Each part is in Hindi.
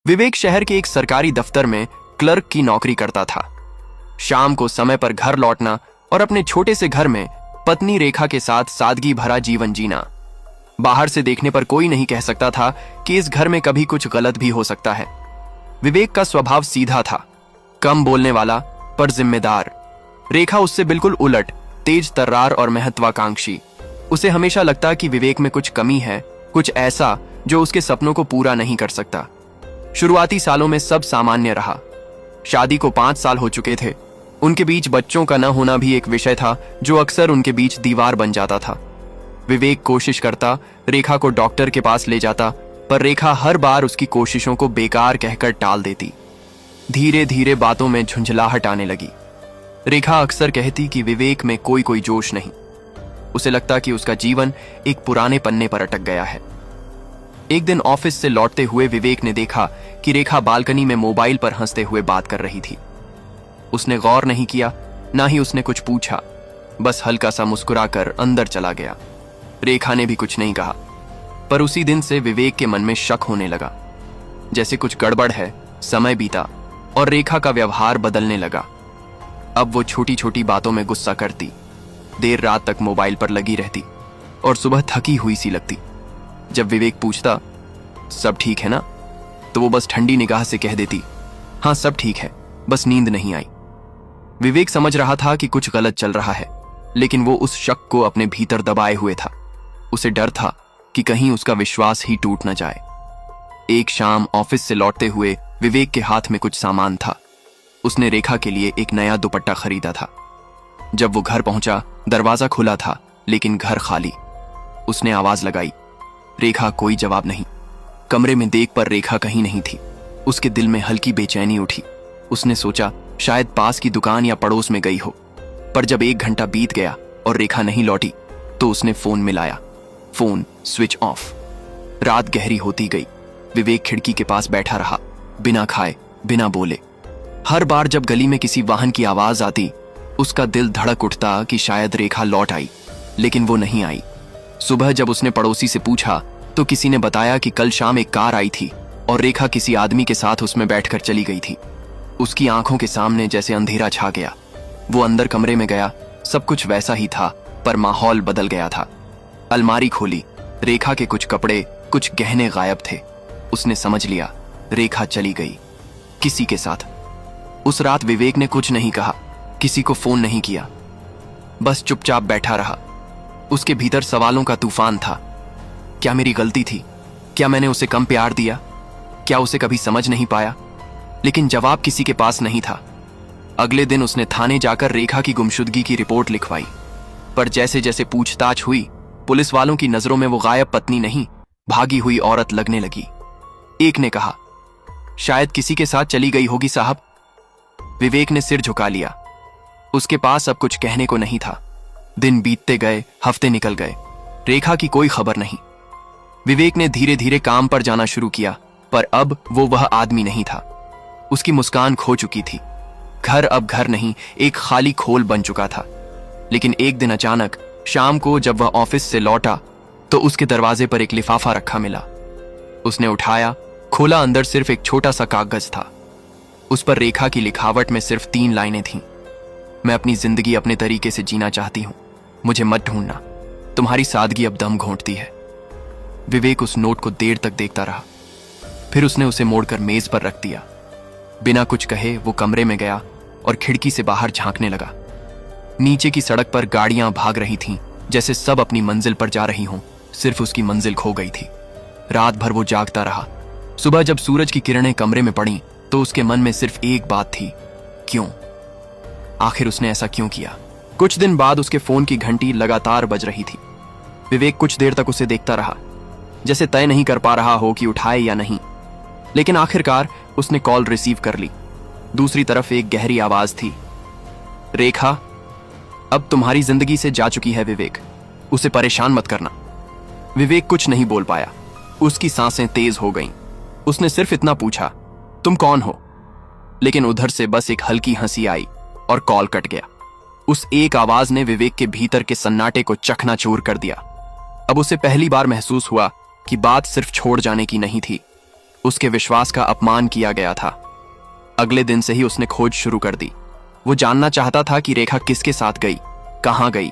विवेक शहर के एक सरकारी दफ्तर में क्लर्क की नौकरी करता था। शाम को समय पर घर लौटना और अपने छोटे से घर में पत्नी रेखा के साथ सादगी भरा जीवन जीना। बाहर से देखने पर कोई नहीं कह सकता था कि इस घर में कभी कुछ गलत भी हो सकता है। विवेक का स्वभाव सीधा था, कम बोलने वाला पर जिम्मेदार। रेखा उससे बिल्कुल उलट, तेज तर्रार और महत्वाकांक्षी। उसे हमेशा लगता कि विवेक में कुछ कमी है, कुछ ऐसा जो उसके सपनों को पूरा नहीं कर सकता। शुरुआती सालों में सब सामान्य रहा। शादी को 5 साल हो चुके थे। उनके बीच बच्चों का न होना भी एक विषय था जो अक्सर उनके बीच दीवार बन जाता था। विवेक कोशिश करता, रेखा को डॉक्टर के पास ले जाता, पर रेखा हर बार उसकी कोशिशों को बेकार कहकर टाल देती। धीरे धीरे बातों में झुंझलाहट आने लगी। रेखा अक्सर कहती कि विवेक में कोई जोश नहीं। उसे लगता कि उसका जीवन एक पुराने पन्ने पर अटक गया है। एक दिन ऑफिस से लौटते हुए विवेक ने देखा कि रेखा बालकनी में मोबाइल पर हंसते हुए बात कर रही थी। उसने गौर नहीं किया, ना ही उसने कुछ पूछा, बस हल्का सा मुस्कुराकर अंदर चला गया। रेखा ने भी कुछ नहीं कहा, पर उसी दिन से विवेक के मन में शक होने लगा, जैसे कुछ गड़बड़ है। समय बीता और रेखा का व्यवहार बदलने लगा। अब वो छोटी छोटी बातों में गुस्सा करती, देर रात तक मोबाइल पर लगी रहती और सुबह थकी हुई सी लगती। जब विवेक पूछता, सब ठीक है ना, तो वो बस ठंडी निगाह से कह देती, हाँ सब ठीक है, बस नींद नहीं आई। विवेक समझ रहा था कि कुछ गलत चल रहा है, लेकिन वो उस शक को अपने भीतर दबाए हुए था। उसे डर था कि कहीं उसका विश्वास ही टूट न जाए। एक शाम ऑफिस से लौटते हुए विवेक के हाथ में कुछ सामान था। उसने रेखा के लिए एक नया दुपट्टा खरीदा था। जब वो घर पहुंचा, दरवाजा खुला था, लेकिन घर खाली। उसने आवाज लगाई, रेखा। कोई जवाब नहीं। कमरे में देख पर रेखा कहीं नहीं थी। उसके दिल में हल्की बेचैनी उठी। उसने सोचा शायद पास की दुकान या पड़ोस में गई हो। पर जब 1 घंटा बीत गया और रेखा नहीं लौटी, तो उसने फोन मिलाया। Phone switch off. रात गहरी होती गई। विवेक खिड़की के पास बैठा रहा, बिना खाए, बिना बोले। हर बार जब गली में किसी वाहन की आवाज आती, उसका दिल धड़क उठता कि शायद रेखा लौट आई, लेकिन वो नहीं आई। सुबह जब उसने पड़ोसी से पूछा, तो किसी ने बताया कि कल शाम एक कार आई थी और रेखा किसी आदमी के साथ उसमें बैठकर चली गई थी। उसकी आंखों के सामने जैसे अंधेरा छा गया। वो अंदर कमरे में गया। सब कुछ वैसा ही था, पर माहौल बदल गया था। अलमारी खोली। रेखा के कुछ कपड़े, कुछ गहने गायब थे। उसने समझ लिया, रेखा चली गई, किसी के साथ। उस रात विवेक ने कुछ नहीं कहा, किसी को फोन नहीं किया, बस चुपचाप बैठा रहा। उसके भीतर सवालों का तूफान था। क्या मेरी गलती थी? क्या मैंने उसे कम प्यार दिया? क्या उसे कभी समझ नहीं पाया? लेकिन जवाब किसी के पास नहीं था। अगले दिन उसने थाने जाकर रेखा की गुमशुदगी की रिपोर्ट लिखवाई, पर जैसे जैसे पूछताछ हुई, पुलिस वालों की नजरों में वो गायब पत्नी नहीं, भागी हुई औरत लगने लगी। एक ने कहा, शायद किसी के साथ चली गई होगी साहब। विवेक ने सिर झुका लिया। उसके पास अब कुछ कहने को नहीं था। दिन बीतते गए, हफ्ते निकल गए, रेखा की कोई खबर नहीं। विवेक ने धीरे धीरे काम पर जाना शुरू किया, पर अब वो वह आदमी नहीं था। उसकी मुस्कान खो चुकी थी। घर अब घर नहीं, एक खाली खोल बन चुका था। लेकिन एक दिन अचानक शाम को जब वह ऑफिस से लौटा, तो उसके दरवाजे पर एक लिफाफा रखा मिला। उसने उठाया, खोला। अंदर सिर्फ एक छोटा सा कागज था। उस पर रेखा की लिखावट में सिर्फ 3 लाइनें थीं। मैं अपनी जिंदगी अपने तरीके से जीना चाहती हूं, मुझे मत ढूंढना, तुम्हारी सादगी अब दम घोंटती है। विवेक उस नोट को देर तक देखता रहा, फिर उसने उसे मोड़कर मेज पर रख दिया। बिना कुछ कहे वो कमरे में गया और खिड़की से बाहर झांकने लगा। नीचे की सड़क पर गाड़ियां भाग रही थीं, जैसे सब अपनी मंजिल पर जा रही हों। सिर्फ उसकी मंजिल खो गई थी। रात भर वो जागता रहा। सुबह जब सूरज की किरणें कमरे में पड़ी, तो उसके मन में सिर्फ एक बात थी, क्यों? आखिर उसने ऐसा क्यों किया? कुछ दिन बाद उसके फोन की घंटी लगातार बज रही थी। विवेक कुछ देर तक उसे देखता रहा, जैसे तय नहीं कर पा रहा हो कि उठाए या नहीं। लेकिन आखिरकार उसने कॉल रिसीव कर ली। दूसरी तरफ एक गहरी आवाज थी, रेखा अब तुम्हारी जिंदगी से जा चुकी है विवेक, उसे परेशान मत करना। विवेक कुछ नहीं बोल पाया। उसकी सांसें तेज हो गईं। उसने सिर्फ इतना पूछा, तुम कौन हो? लेकिन उधर से बस एक हल्की हंसी आई और कॉल कट गया। उस एक आवाज ने विवेक के भीतर के सन्नाटे को चकनाचूर कर दिया। अब उसे पहली बार महसूस हुआ कि बात सिर्फ छोड़ जाने की नहीं थी, उसके विश्वास का अपमान किया गया था। अगले दिन से ही उसने खोज शुरू कर दी। वो जानना चाहता था कि रेखा किसके साथ गई, कहां गई।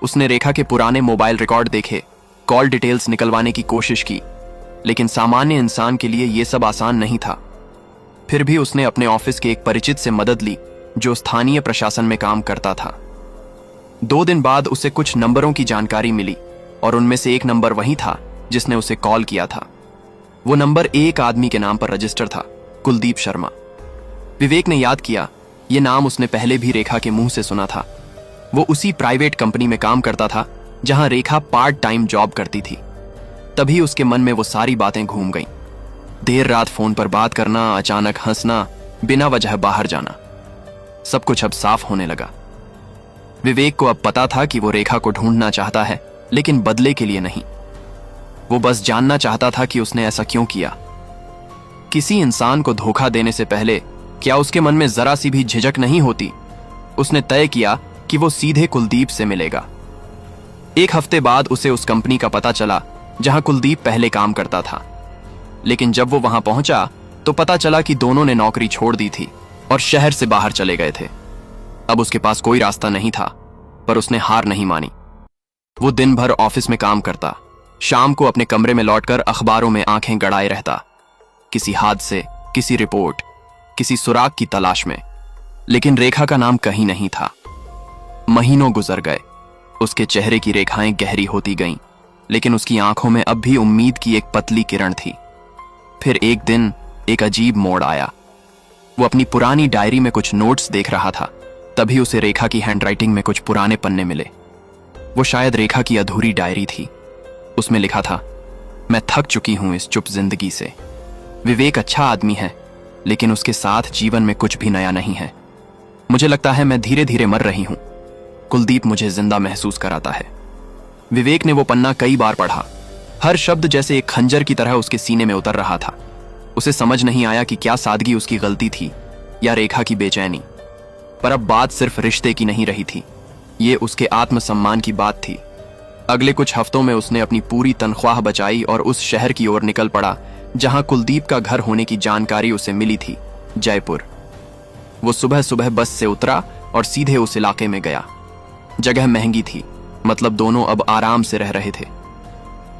उसने रेखा के पुराने मोबाइल रिकॉर्ड देखे, कॉल डिटेल्स निकलवाने की कोशिश की, लेकिन सामान्य इंसान के लिए यह सब आसान नहीं था। फिर भी उसने अपने ऑफिस के एक परिचित से मदद ली जो स्थानीय प्रशासन में काम करता था। 2 दिन बाद उसे कुछ नंबरों की जानकारी मिली और उनमें से एक नंबर वही था जिसने उसे कॉल किया था। वो नंबर एक आदमी के नाम पर रजिस्टर था, कुलदीप शर्मा। विवेक ने याद किया, यह नाम उसने पहले भी रेखा के मुंह से सुना था। वो उसी प्राइवेट कंपनी में काम करता था जहां रेखा पार्ट टाइम जॉब करती थी। तभी उसके मन में वो सारी बातें घूम गईं। देर रात फोन पर बात करना, अचानक हंसना, बिना वजह बाहर जाना, सब कुछ अब साफ होने लगा। विवेक को अब पता था कि वो रेखा को ढूंढना चाहता है, लेकिन बदले के लिए नहीं। वो बस जानना चाहता था कि उसने ऐसा क्यों किया। किसी इंसान को धोखा देने से पहले क्या उसके मन में जरा सी भी झिझक नहीं होती। उसने तय किया कि वो सीधे कुलदीप से मिलेगा। 1 हफ्ते बाद उसे उस कंपनी का पता चला जहां कुलदीप पहले काम करता था, लेकिन जब वो वहां पहुंचा तो पता चला कि दोनों ने नौकरी छोड़ दी थी और शहर से बाहर चले गए थे। अब उसके पास कोई रास्ता नहीं था, पर उसने हार नहीं मानी। वो दिन भर ऑफिस में काम करता, शाम को अपने कमरे में लौटकर अखबारों में आंखें गड़ाए रहता, किसी हादसे, किसी रिपोर्ट, किसी सुराग की तलाश में। लेकिन रेखा का नाम कहीं नहीं था। महीनों गुजर गए, उसके चेहरे की रेखाएं गहरी होती गईं, लेकिन उसकी आंखों में अब भी उम्मीद की एक पतली किरण थी। फिर एक दिन एक अजीब मोड़ आया। वो अपनी पुरानी डायरी में कुछ नोट्स देख रहा था, तभी उसे रेखा की हैंडराइटिंग में कुछ पुराने पन्ने मिले। वो शायद रेखा की अधूरी डायरी थी। उसमें लिखा था, मैं थक चुकी हूं इस चुप जिंदगी से। विवेक अच्छा आदमी है, लेकिन उसके साथ जीवन में कुछ भी नया नहीं है। मुझे लगता है मैं धीरे धीरे मर रही हूं। कुलदीप मुझे जिंदा महसूस कराता है। विवेक ने वो पन्ना कई बार पढ़ा। हर शब्द जैसे एक खंजर की तरह उसके सीने में उतर रहा था। उसे समझ नहीं आया कि क्या सादगी उसकी गलती थी या रेखा की बेचैनी। पर अब बात सिर्फ रिश्ते की नहीं रही थी, ये उसके आत्मसम्मान की बात थी। अगले कुछ हफ्तों में उसने अपनी पूरी तनख्वाह बचाई और उस शहर की ओर निकल पड़ा जहां कुलदीप का घर होने की जानकारी उसे मिली थी, जयपुर। वो सुबह सुबह बस से उतरा और सीधे उस इलाके में गया। जगह महंगी थी, मतलब दोनों अब आराम से रह रहे थे।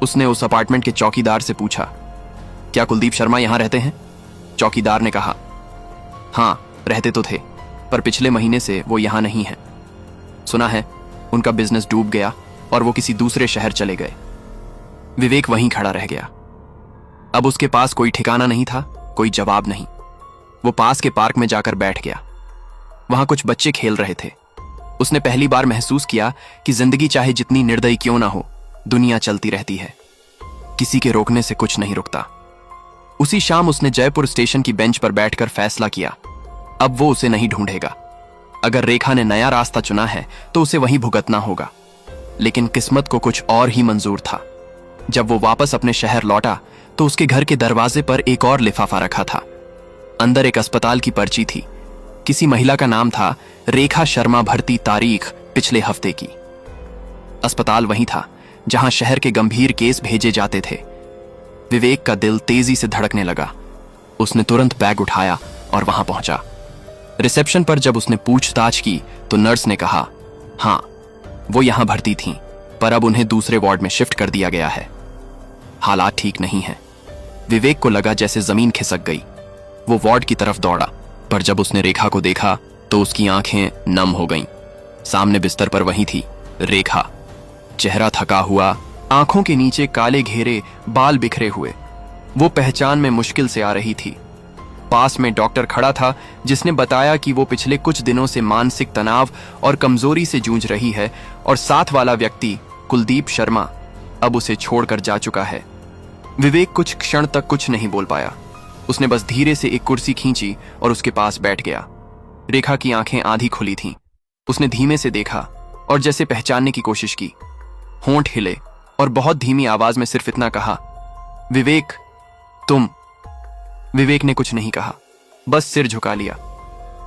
उसने उस अपार्टमेंट के चौकीदार से पूछा, क्या कुलदीप शर्मा यहां रहते हैं? चौकीदार ने कहा, हाँ रहते तो थे, पर पिछले महीने से वो यहां नहीं है। सुना है उनका बिजनेस डूब गया और वो किसी दूसरे शहर चले गए। विवेक वहीं खड़ा रह गया। अब उसके पास कोई ठिकाना नहीं था, कोई जवाब नहीं। वो पास के पार्क में जाकर बैठ गया। वहां कुछ बच्चे खेल रहे थे। उसने पहली बार महसूस किया कि जिंदगी चाहे जितनी निर्दयी क्यों ना हो, दुनिया चलती रहती है। किसी के रोकने से कुछ नहीं रुकता। उसी शाम उसने जयपुर स्टेशन की बेंच पर बैठकर फैसला किया, अब वो उसे नहीं ढूंढेगा। अगर रेखा ने नया रास्ता चुना है तो उसे वहीं भुगतना होगा। लेकिन किस्मत को कुछ और ही मंजूर था। जब वो वापस अपने शहर लौटा तो उसके घर के दरवाजे पर एक और लिफाफा रखा था। अंदर एक अस्पताल की पर्ची थी। किसी महिला का नाम था, रेखा शर्मा, भर्ती तारीख पिछले हफ्ते की। अस्पताल वही था जहां शहर के गंभीर केस भेजे जाते थे। विवेक का दिल तेजी से धड़कने लगा। उसने तुरंत बैग उठाया और वहां पहुंचा। रिसेप्शन पर जब उसने पूछताछ की तो नर्स ने कहा, हाँ वो यहां भर्ती थीं, पर अब उन्हें दूसरे वार्ड में शिफ्ट कर दिया गया है। हालात ठीक नहीं है। विवेक को लगा जैसे जमीन खिसक गई। वो वार्ड की तरफ दौड़ा, पर जब उसने रेखा को देखा तो उसकी आंखें नम हो गईं। सामने बिस्तर पर वही थी रेखा, चेहरा थका हुआ, आंखों के नीचे काले घेरे, बाल बिखरे हुए। वो पहचान में मुश्किल से आ रही थी। पास में डॉक्टर खड़ा था जिसने बताया कि वो पिछले कुछ दिनों से मानसिक तनाव और कमजोरी से जूझ रही है और साथ वाला व्यक्ति कुलदीप शर्मा अब उसे छोड़कर जा चुका है। विवेक कुछ क्षण तक कुछ नहीं बोल पाया। उसने बस धीरे से एक कुर्सी खींची और उसके पास बैठ गया। रेखा की आंखें आधी खुली थीं। उसने धीमे से देखा और जैसे पहचानने की कोशिश की। होंठ हिले और बहुत धीमी आवाज में सिर्फ इतना कहा, विवेक तुम। विवेक ने कुछ नहीं कहा, बस सिर झुका लिया।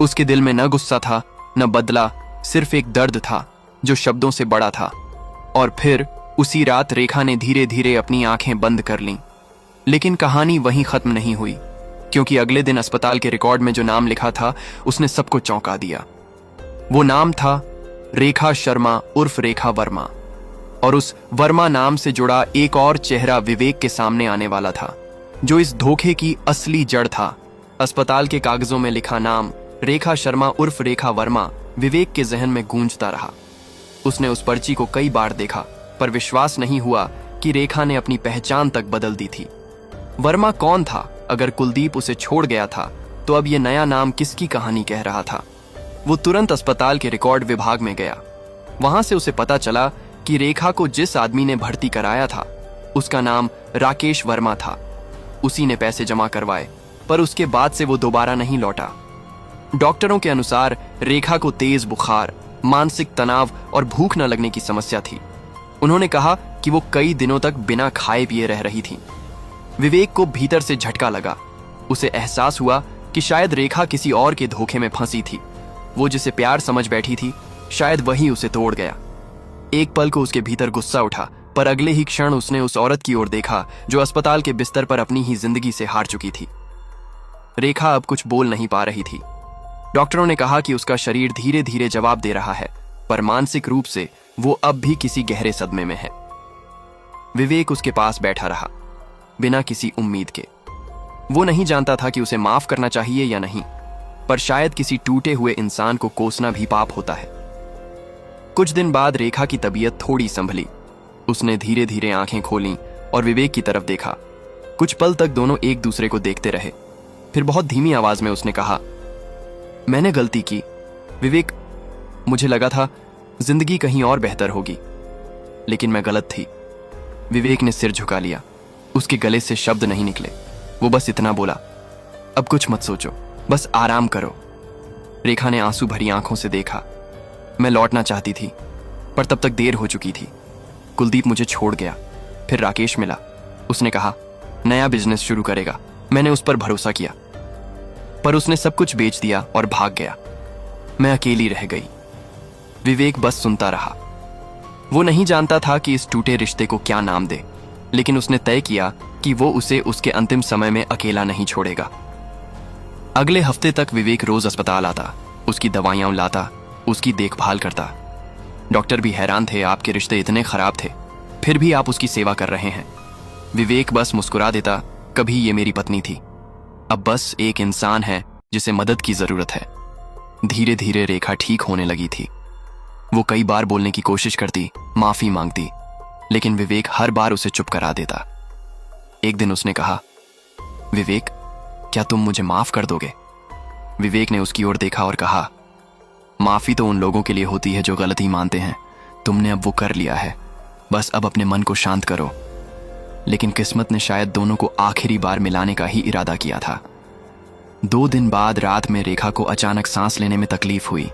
उसके दिल में न गुस्सा था न बदला, सिर्फ एक दर्द था जो शब्दों से बड़ा था। और फिर उसी रात रेखा ने धीरे धीरे अपनी आंखें बंद कर लीं, लेकिन कहानी वहीं खत्म नहीं हुई, क्योंकि अगले दिन अस्पताल के रिकॉर्ड में जो नाम लिखा था उसने सबको चौंका दिया। वो नाम था रेखा शर्मा उर्फ रेखा वर्मा, और उस वर्मा नाम से जुड़ा एक और चेहरा विवेक के सामने आने वाला था, जो इस धोखे की असली जड़ था। अस्पताल के कागजों में लिखा नाम रेखा शर्मा उर्फ रेखा वर्मा विवेक के जहन में गूंजता रहा। उसने उस पर्ची को कई बार देखा, पर विश्वास नहीं हुआ कि रेखा ने अपनी पहचान तक बदल दी थी। वर्मा कौन था? अगर कुलदीप उसे छोड़ गया था तो अब यह नया नाम किसकी कहानी कह रहा था? वो तुरंत अस्पताल के रिकॉर्ड विभाग में गया। वहां से उसे पता चला कि रेखा को जिस आदमी ने भर्ती कराया था उसका नाम राकेश वर्मा था। उसी ने पैसे जमा करवाए, पर उसके बाद से वो दोबारा नहीं लौटा। डॉक्टरों के अनुसार रेखा को तेज बुखार, मानसिक तनाव और भूख न लगने की समस्या थी। उन्होंने कहा कि वो कई दिनों तक बिना खाए पिए रह रही थी। विवेक को भीतर से झटका लगा। उसे एहसास हुआ कि शायद रेखा किसी और के धोखे में फंसी थी। वो जिसे प्यार समझ बैठी थी, शायद वही उसे तोड़ गया। एक पल को उसके भीतर गुस्सा उठा, पर अगले ही क्षण उसने उस औरत की ओर देखा जो अस्पताल के बिस्तर पर अपनी ही जिंदगी से हार चुकी थी। रेखा अब कुछ बोल नहीं पा रही थी। डॉक्टरों ने कहा कि उसका शरीर धीरे धीरे जवाब दे रहा है, पर मानसिक रूप से वो अब भी किसी गहरे सदमे में है। विवेक उसके पास बैठा रहा, बिना किसी उम्मीद के। वो नहीं जानता था कि उसे माफ करना चाहिए या नहीं, पर शायद किसी टूटे हुए इंसान को कोसना भी पाप होता है। कुछ दिन बाद रेखा की तबीयत थोड़ी संभली। उसने धीरे धीरे आंखें खोलीं और विवेक की तरफ देखा। कुछ पल तक दोनों एक दूसरे को देखते रहे। फिर बहुत धीमी आवाज में उसने कहा, मैंने गलती की विवेक। मुझे लगा था जिंदगी कहीं और बेहतर होगी, लेकिन मैं गलत थी। विवेक ने सिर झुका लिया। उसके गले से शब्द नहीं निकले। वो बस इतना बोला, अब कुछ मत सोचो, बस आराम करो। रेखा ने आंसू भरी आंखों से देखा। मैं लौटना चाहती थी, पर तब तक देर हो चुकी थी। कुलदीप मुझे छोड़ गया। फिर राकेश मिला। उसने कहा नया बिजनेस शुरू करेगा। मैंने उस पर भरोसा किया, पर उसने सब कुछ बेच दिया और भाग गया। मैं अकेली रह गई। विवेक बस सुनता रहा। वो नहीं जानता था कि इस टूटे रिश्ते को क्या नाम दे, लेकिन उसने तय किया कि वो उसे उसके अंतिम समय में अकेला नहीं छोड़ेगा। अगले हफ्ते तक विवेक रोज अस्पताल आता, उसकी दवाइयां लाता, उसकी देखभाल करता। डॉक्टर भी हैरान थे, आपके रिश्ते इतने खराब थे, फिर भी आप उसकी सेवा कर रहे हैं। विवेक बस मुस्कुरा देता, कभी ये मेरी पत्नी थी, अब बस एक इंसान है जिसे मदद की जरूरत है। धीरे धीरे रेखा ठीक होने लगी थी। वो कई बार बोलने की कोशिश करती, माफी मांगती, लेकिन विवेक हर बार उसे चुप करा देता। एक दिन उसने कहा, विवेक, क्या तुम मुझे माफ कर दोगे? विवेक ने उसकी ओर देखा और कहा, माफी तो उन लोगों के लिए होती है जो गलती मानते हैं। तुमने अब वो कर लिया है, बस अब अपने मन को शांत करो। लेकिन किस्मत ने शायद दोनों को आखिरी बार मिलाने का ही इरादा किया था। 2 दिन बाद रात में रेखा को अचानक सांस लेने में तकलीफ हुई।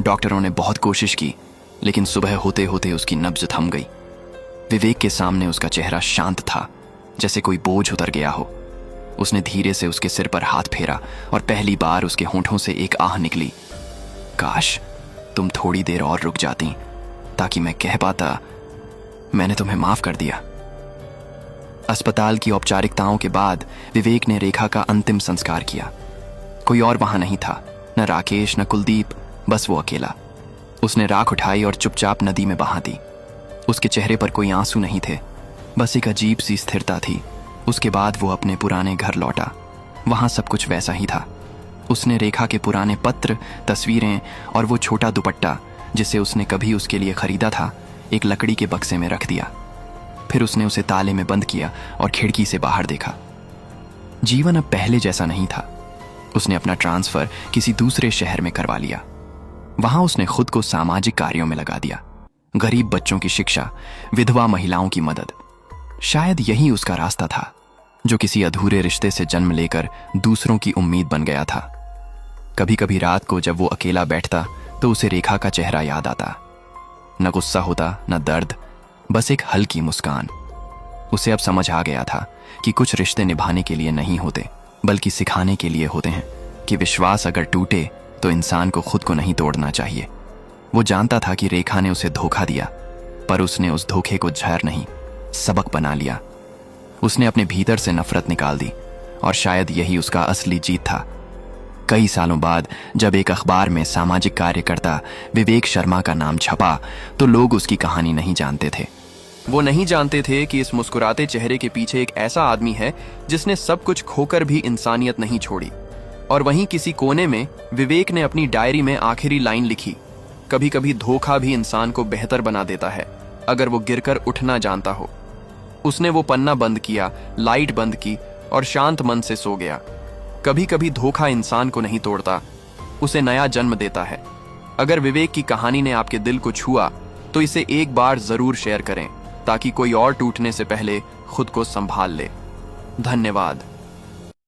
डॉक्टरों ने बहुत कोशिश की, लेकिन सुबह होते होते उसकी नब्ज थम गई। विवेक के सामने उसका चेहरा शांत था, जैसे कोई बोझ उतर गया हो। उसने धीरे से उसके सिर पर हाथ फेरा और पहली बार उसके होंठों से एक आह निकली। काश तुम थोड़ी देर और रुक जाती, ताकि मैं कह पाता, मैंने तुम्हें माफ कर दिया। अस्पताल की औपचारिकताओं के बाद विवेक ने रेखा का अंतिम संस्कार किया। कोई और वहां नहीं था, न राकेश न कुलदीप, बस वो अकेला। उसने राख उठाई और चुपचाप नदी में बहा दी। उसके चेहरे पर कोई आंसू नहीं थे, बस एक अजीब सी स्थिरता थी। उसके बाद वो अपने पुराने घर लौटा। वहां सब कुछ वैसा ही था। उसने रेखा के पुराने पत्र, तस्वीरें और वो छोटा दुपट्टा जिसे उसने कभी उसके लिए खरीदा था, एक लकड़ी के बक्से में रख दिया। फिर उसने उसे ताले में बंद किया और खिड़की से बाहर देखा। जीवन अब पहले जैसा नहीं था। उसने अपना ट्रांसफर किसी दूसरे शहर में करवा लिया। वहां उसने खुद को सामाजिक कार्यों में लगा दिया। गरीब बच्चों की शिक्षा, विधवा महिलाओं की मदद। शायद यही उसका रास्ता था, जो किसी अधूरे रिश्ते से जन्म लेकर दूसरों की उम्मीद बन गया था। कभी कभी रात को जब वो अकेला बैठता तो उसे रेखा का चेहरा याद आता। न गुस्सा होता, न दर्द, बस एक हल्की मुस्कान। उसे अब समझ आ गया था कि कुछ रिश्ते निभाने के लिए नहीं होते, बल्कि सिखाने के लिए होते हैं कि विश्वास अगर टूटे तो इंसान को खुद को नहीं तोड़ना चाहिए। वो जानता था कि रेखा ने उसे धोखा दिया, पर उसने उस धोखे को जहर नहीं, सबक बना लिया। उसने अपने भीतर से नफरत निकाल दी और शायद यही उसका असली जीत था। कई सालों बाद जब एक अखबार में सामाजिक कार्यकर्ता विवेक शर्मा का नाम छपा तो लोग उसकी कहानी नहीं जानते थे। वो नहीं जानते थे कि इस मुस्कुराते चेहरे के पीछे एक ऐसा आदमी है जिसने सब कुछ खोकर भी इंसानियत नहीं छोड़ी। और वहीं किसी कोने में विवेक ने अपनी डायरी में आखिरी लाइन लिखी, कभी कभी धोखा भी इंसान को बेहतर बना देता है अगर वो गिरकर उठना जानता हो। उसने वो पन्ना बंद किया, लाइट बंद की और शांत मन से सो गया। कभी कभी धोखा इंसान को नहीं तोड़ता, उसे नया जन्म देता है। अगर विवेक की कहानी ने आपके दिल को छुआ तो इसे एक बार जरूर शेयर करें ताकि कोई और टूटने से पहले खुद को संभाल ले। धन्यवाद।